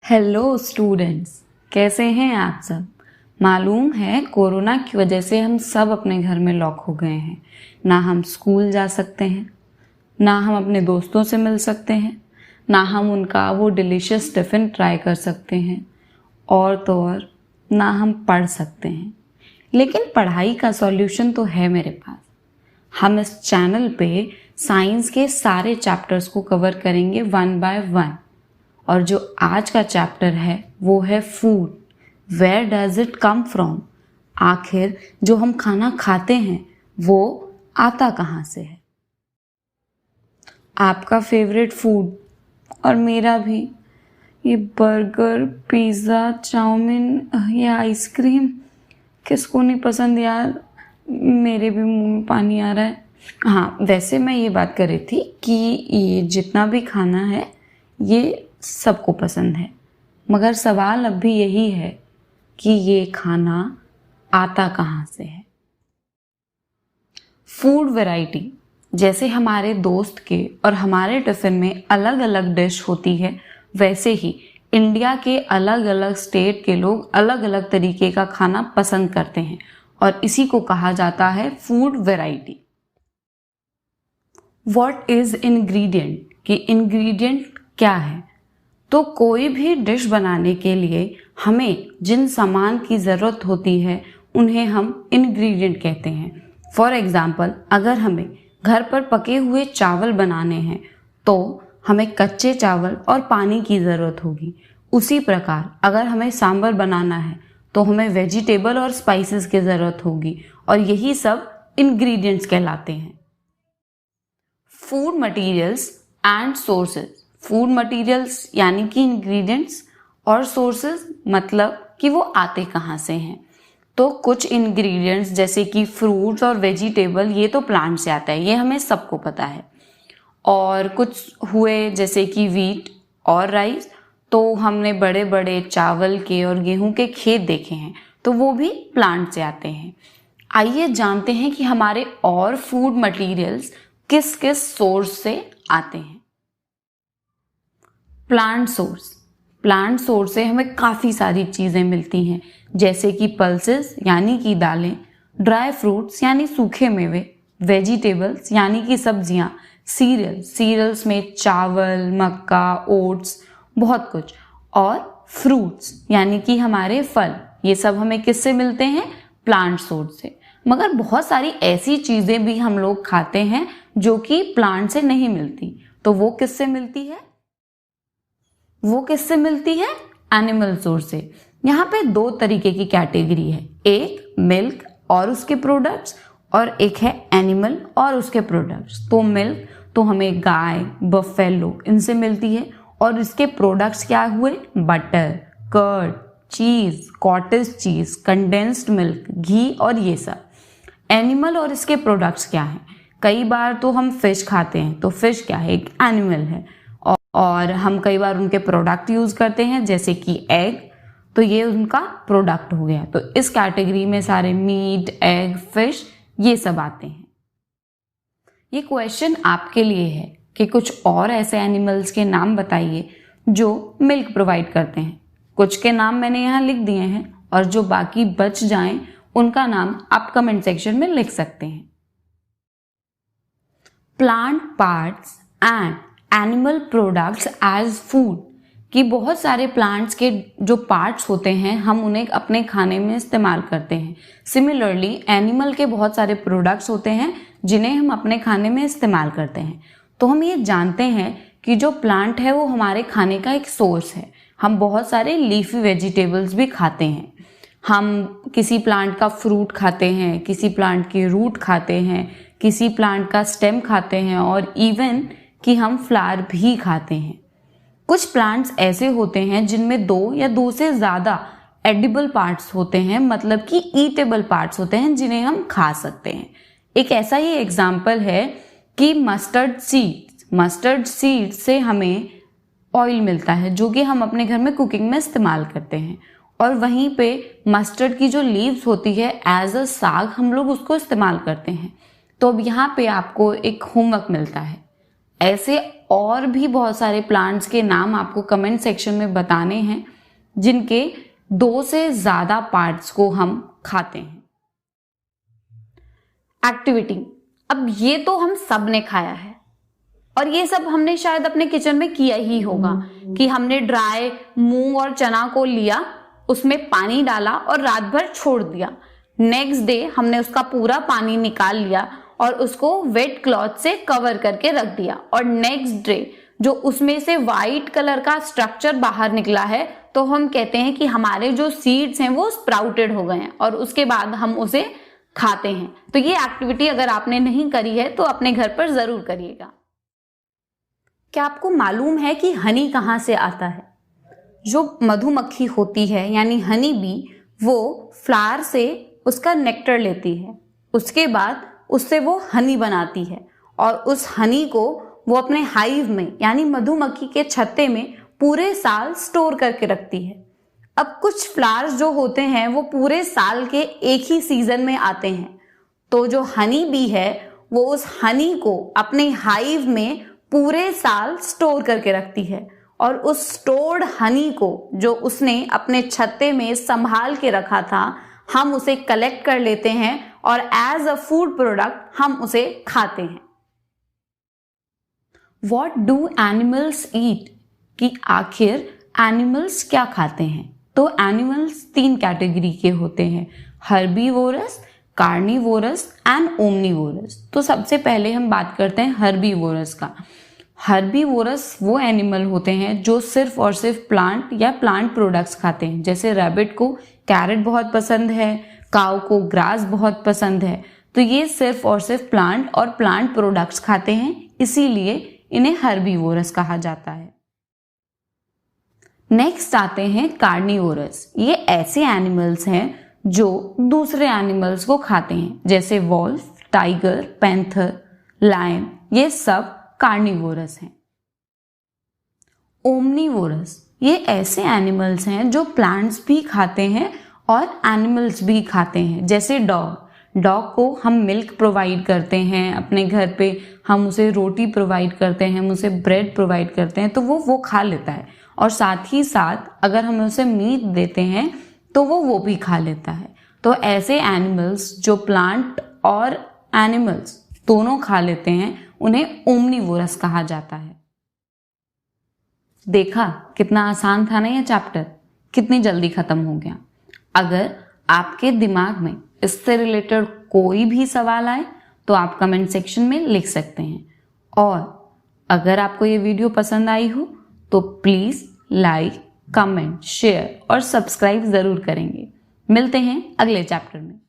Hello students, कैसे हैं आप सब। मालूम है कोरोना की वजह से हम सब अपने घर में लॉक हो गए हैं। ना हम स्कूल जा सकते हैं, ना हम अपने दोस्तों से मिल सकते हैं, ना हम उनका वो डिलीशियस टिफ़िन ट्राई कर सकते हैं, और तो और ना हम पढ़ सकते हैं। लेकिन पढ़ाई का सॉल्यूशन तो है मेरे पास। हम इस चैनल पे साइंस के सारे चैप्टर्स को कवर करेंगे 1 बाय 1। और जो आज का चैप्टर है वो है food. Where does it come from. आखिर जो हम खाना खाते हैं वो आता कहाँ से है। आपका फेवरेट फूड और मेरा भी, ये बर्गर, पिज़्ज़ा, चाउमीन, ये आइसक्रीम, किसको नहीं पसंद यार। मेरे भी मुंह में पानी आ रहा है। हाँ, वैसे मैं ये बात कर रही थी कि ये जितना भी खाना है ये सबको पसंद है, मगर सवाल अब भी यही है कि ये खाना आता कहाँ से है। फूड वैरायटी, जैसे हमारे दोस्त के और हमारे टिफ़िन में अलग अलग डिश होती है, वैसे ही इंडिया के अलग अलग स्टेट के लोग अलग अलग तरीके का खाना पसंद करते हैं और इसी को कहा जाता है food variety. What is ingredient, कि इंग्रेडिएंट क्या है। तो कोई भी डिश बनाने के लिए हमें जिन सामान की ज़रूरत होती है उन्हें हम इंग्रेडिएंट कहते हैं। फॉर एग्ज़ाम्पल, अगर हमें घर पर पके हुए चावल बनाने हैं तो हमें कच्चे चावल और पानी की ज़रूरत होगी। उसी प्रकार अगर हमें सांभर बनाना है तो हमें वेजिटेबल और स्पाइसेस की ज़रूरत होगी, और यही सब इंग्रेडिएंट्स कहलाते हैं। Food materials and sources. Food materials यानी कि इंग्रेडिएंट्स, और सोर्सेज मतलब कि वो आते कहाँ से हैं। तो कुछ इंग्रेडिएंट्स जैसे कि फ्रूट्स और वेजिटेबल, ये तो प्लांट से आता है, ये हमें सबको पता है। और कुछ हुए जैसे कि वीट और राइस, तो हमने बड़े बड़े चावल के और गेहूं के खेत देखे हैं, तो वो भी प्लांट से आते हैं। आइए जानते हैं कि हमारे और फूड मटेरियल्स किस किस सोर्स से आते हैं। Plant source. प्लांट सोर्स से हमें काफ़ी सारी चीज़ें मिलती हैं, जैसे कि पल्सेस यानी कि दालें, ड्राई फ्रूट्स यानी सूखे मेवे, वेजिटेबल्स यानी कि सब्जियां, सीरियल्स में चावल, मक्का, ओट्स, बहुत कुछ, और फ्रूट्स यानी कि हमारे फल, ये सब हमें किससे मिलते हैं, प्लांट सोर्स से। मगर बहुत सारी ऐसी चीज़ें भी हम लोग खाते हैं जो कि प्लांट से नहीं मिलती, तो वो किससे मिलती है, एनिमल सोर्स से। यहाँ पे दो तरीके की कैटेगरी है, एक मिल्क और उसके प्रोडक्ट्स, और एक है एनिमल और उसके प्रोडक्ट्स। तो मिल्क तो हमें गाय, बफेलो, इनसे मिलती है, और इसके प्रोडक्ट्स क्या हुए, बटर, कर्ड, चीज, कॉटेज चीज, कंडेंस्ड मिल्क, घी, और ये सब। एनिमल और इसके प्रोडक्ट्स क्या हैं, कई बार तो हम फिश खाते हैं, तो फिश क्या है, एक एनिमल है, और हम कई बार उनके प्रोडक्ट यूज़ करते हैं जैसे कि एग, तो ये उनका प्रोडक्ट हो गया। तो इस कैटेगरी में सारे मीट, एग, फिश, ये सब आते हैं। ये क्वेश्चन आपके लिए है कि कुछ और ऐसे एनिमल्स के नाम बताइए जो मिल्क प्रोवाइड करते हैं। कुछ के नाम मैंने यहाँ लिख दिए हैं, और जो बाकी बच जाएं उनका नाम आप कमेंट सेक्शन में लिख सकते हैं। Plant parts and animal products as food, कि बहुत सारे प्लांट्स के जो पार्ट्स होते हैं हम उन्हें अपने खाने में इस्तेमाल करते हैं। सिमिलरली एनिमल के बहुत सारे प्रोडक्ट्स होते हैं जिन्हें हम अपने खाने में इस्तेमाल करते हैं। तो हम ये जानते हैं कि जो प्लांट है वो हमारे खाने का एक सोर्स है। हम बहुत सारे लीफी वेजिटेबल्स भी खाते हैं। हम किसी प्लांट का फ्रूट खाते हैं, किसी प्लांट की रूट खाते हैं, किसी प्लांट का स्टेम खाते हैं, और इवन कि हम फ्लावर भी खाते हैं। कुछ प्लांट्स ऐसे होते हैं जिनमें 2 या 2 से ज़्यादा एडिबल पार्ट्स होते हैं, मतलब कि ईटेबल पार्ट्स होते हैं जिन्हें हम खा सकते हैं। एक ऐसा ही एग्जाम्पल है कि मस्टर्ड सीड से हमें ऑयल मिलता है जो कि हम अपने घर में कुकिंग में इस्तेमाल करते हैं, और वहीं पे मस्टर्ड की जो लीव्स होती है एज अ साग हम लोग उसको इस्तेमाल करते हैं। तो अब यहाँ पे आपको एक होमवर्क मिलता है, ऐसे और भी बहुत सारे प्लांट्स के नाम आपको कमेंट सेक्शन में बताने हैं जिनके 2 से ज़्यादा पार्ट्स को हम खाते हैं। एक्टिविटी, अब ये तो हम सब ने खाया है और ये सब हमने शायद अपने किचन में किया ही होगा कि हमने ड्राई मूंग और चना को लिया, उसमें पानी डाला और रात भर छोड़ दिया। नेक्स्ट डे हमने उसका पूरा पानी निकाल लिया और उसको वेट क्लॉथ से कवर करके रख दिया और नेक्स्ट डे जो उसमें से वाइट कलर का स्ट्रक्चर बाहर निकला है तो हम कहते हैं कि हमारे जो सीड्स हैं वो स्प्राउटेड हो गए हैं और उसके बाद हम उसे खाते हैं। तो ये एक्टिविटी अगर आपने नहीं करी है तो अपने घर पर जरूर करिएगा। क्या आपको मालूम है कि हनी कहाँ से आता है? जो मधुमक्खी होती है यानी हनी बी, वो फ्लावर से उसका नेक्टर लेती है, उसके बाद उससे वो हनी बनाती है और उस हनी को वो अपने हाइव में यानी मधुमक्खी के छत्ते में पूरे साल स्टोर करके रखती है। अब कुछ फ्लावर्स जो होते हैं वो पूरे साल के एक ही सीजन में आते हैं, तो जो हनी बी है वो उस हनी को अपने हाइव में पूरे साल स्टोर करके रखती है और उस स्टोर्ड हनी को जो उसने अपने छत्ते में संभाल के रखा था, हम उसे कलेक्ट कर लेते हैं और एज अ फूड प्रोडक्ट हम उसे खाते हैं। What do animals eat? कि आखिर एनिमल्स क्या खाते हैं? तो एनिमल्स 3 कैटेगरी के होते हैं, हर्बीवोरस, कार्निवोरस एंड ओमनीवोरस। तो सबसे पहले हम बात करते हैं हर्बीवोरस का। हर्बीवोरस वो एनिमल होते हैं जो सिर्फ और सिर्फ प्लांट या प्लांट प्रोडक्ट्स खाते हैं। जैसे रैबिट को कैरेट बहुत पसंद है, काऊ को ग्रास बहुत पसंद है, तो ये सिर्फ और सिर्फ प्लांट और प्लांट प्रोडक्ट्स खाते हैं, इसीलिए इन्हें हर्बीवोरस कहा जाता है। नेक्स्ट आते हैं कार्निवोरस। ये ऐसे एनिमल्स हैं जो दूसरे एनिमल्स को खाते हैं, जैसे वॉल्फ, टाइगर, पैंथर, लायन, ये सब कार्निवोरस हैं। ओमनीवोरस, ये ऐसे एनिमल्स हैं जो प्लांट्स भी खाते हैं और एनिमल्स भी खाते हैं, जैसे डॉग को हम मिल्क प्रोवाइड करते हैं अपने घर पे, हम उसे रोटी प्रोवाइड करते हैं, हम उसे ब्रेड प्रोवाइड करते हैं, तो वो खा लेता है और साथ ही साथ अगर हम उसे मीट देते हैं तो वो भी खा लेता है। तो ऐसे एनिमल्स जो प्लांट और एनिमल्स दोनों खा लेते हैं उन्हें ओमनीवोरस कहा जाता है। देखा कितना आसान था ना ये चैप्टर, कितनी जल्दी खत्म हो गया। अगर आपके दिमाग में इससे रिलेटेड कोई भी सवाल आए तो आप कमेंट सेक्शन में लिख सकते हैं और अगर आपको ये वीडियो पसंद आई हो तो प्लीज लाइक, कमेंट, शेयर और सब्सक्राइब जरूर करेंगे। मिलते हैं अगले चैप्टर में।